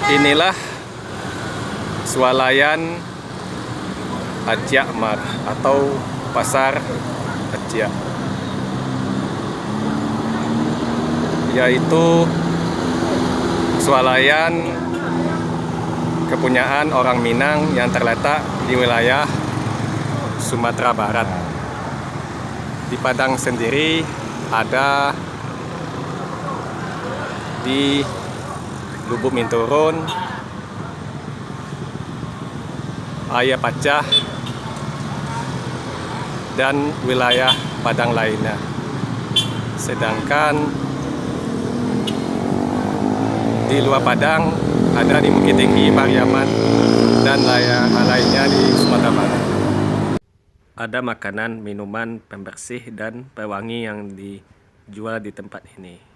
Inilah swalayan Aceh Mar atau pasar Aceh, yaitu swalayan kepunyaan orang Minang yang terletak di wilayah Sumatera Barat. Di Padang sendiri ada di Lubuk Minturun, Ayah Pacah, dan wilayah Padang lainnya. Sedangkan di luar Padang ada di Bukit Tinggi, Pariaman, dan lainnya di Sumatera Barat. Ada makanan, minuman, pembersih, dan pewangi yang dijual di tempat ini.